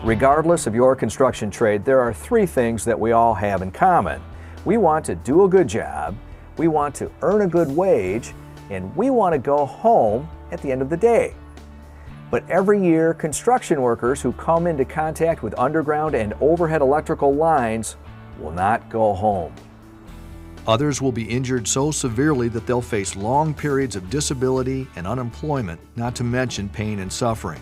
Regardless of your construction trade, there are three things that we all have in common. We want to do a good job, we want to earn a good wage, and we want to go home at the end of the day. But every year, construction workers who come into contact with underground and overhead electrical lines will not go home. Others will be injured so severely that they'll face long periods of disability and unemployment, not to mention pain and suffering.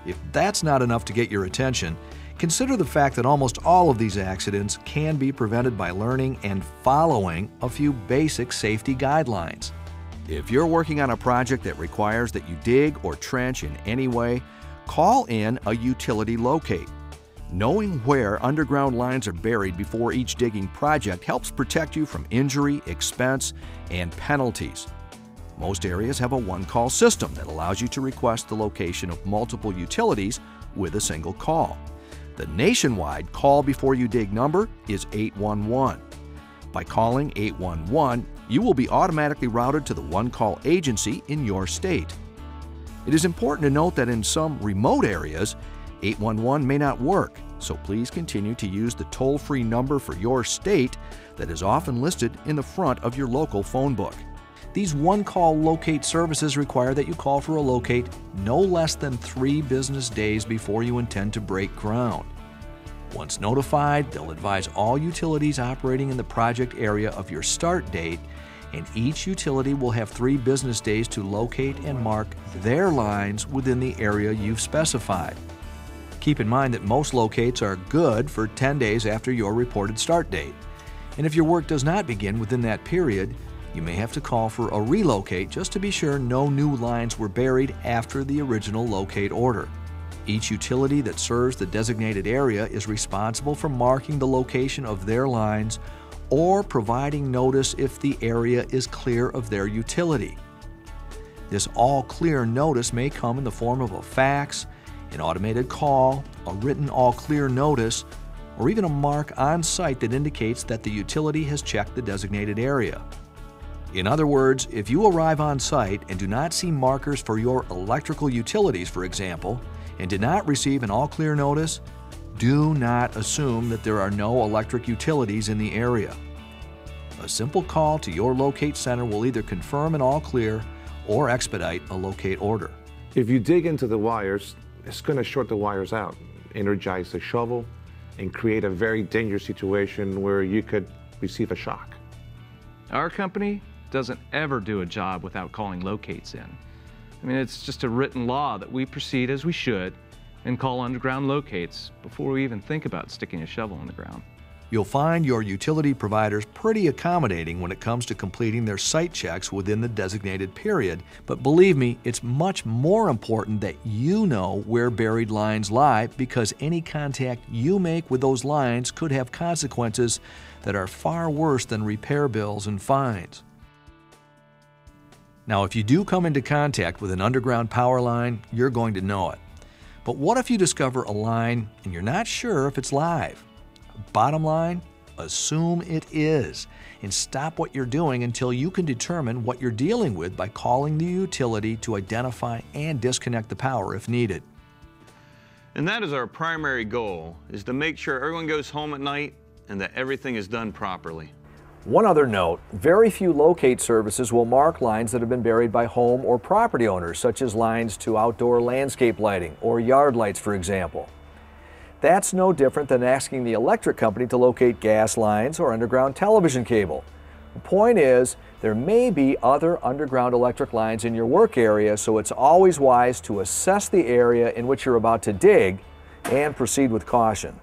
If that's not enough to get your attention, consider the fact that almost all of these accidents can be prevented by learning and following a few basic safety guidelines. If you're working on a project that requires that you dig or trench in any way, call in a utility locate. Knowing where underground lines are buried before each digging project helps protect you from injury, expense, and penalties. Most areas have a one-call system that allows you to request the location of multiple utilities with a single call. The nationwide call before you dig number is 811. By calling 811, you will be automatically routed to the one-call agency in your state. It is important to note that in some remote areas, 811 may not work, so please continue to use the toll-free number for your state that is often listed in the front of your local phone book. These one-call locate services require that you call for a locate no less than 3 business days before you intend to break ground. Once notified, they'll advise all utilities operating in the project area of your start date, and each utility will have 3 business days to locate and mark their lines within the area you've specified. Keep in mind that most locates are good for 10 days after your reported start date. And if your work does not begin within that period, you may have to call for a relocate just to be sure no new lines were buried after the original locate order. Each utility that serves the designated area is responsible for marking the location of their lines or providing notice if the area is clear of their utility. This all clear notice may come in the form of a fax, an automated call, a written all clear notice, or even a mark on site that indicates that the utility has checked the designated area. In other words, if you arrive on site and do not see markers for your electrical utilities, for example, and did not receive an all clear notice, do not assume that there are no electric utilities in the area. A simple call to your locate center will either confirm an all clear or expedite a locate order. If you dig into the wires, it's going to short the wires out, energize the shovel, and create a very dangerous situation where you could receive a shock. Our company doesn't ever do a job without calling locates in. I mean, it's just a written law that we proceed as we should and call underground locates before we even think about sticking a shovel in the ground. You'll find your utility providers pretty accommodating when it comes to completing their site checks within the designated period, but believe me, it's much more important that you know where buried lines lie, because any contact you make with those lines could have consequences that are far worse than repair bills and fines. Now, if you do come into contact with an underground power line, you're going to know it. But what if you discover a line and you're not sure if it's live? Bottom line, assume it is, and stop what you're doing until you can determine what you're dealing with by calling the utility to identify and disconnect the power if needed. And that is our primary goal, is to make sure everyone goes home at night and that everything is done properly. One other note, very few locate services will mark lines that have been buried by home or property owners, such as lines to outdoor landscape lighting or yard lights, for example. That's no different than asking the electric company to locate gas lines or underground television cable. The point is, there may be other underground electric lines in your work area, so it's always wise to assess the area in which you're about to dig and proceed with caution.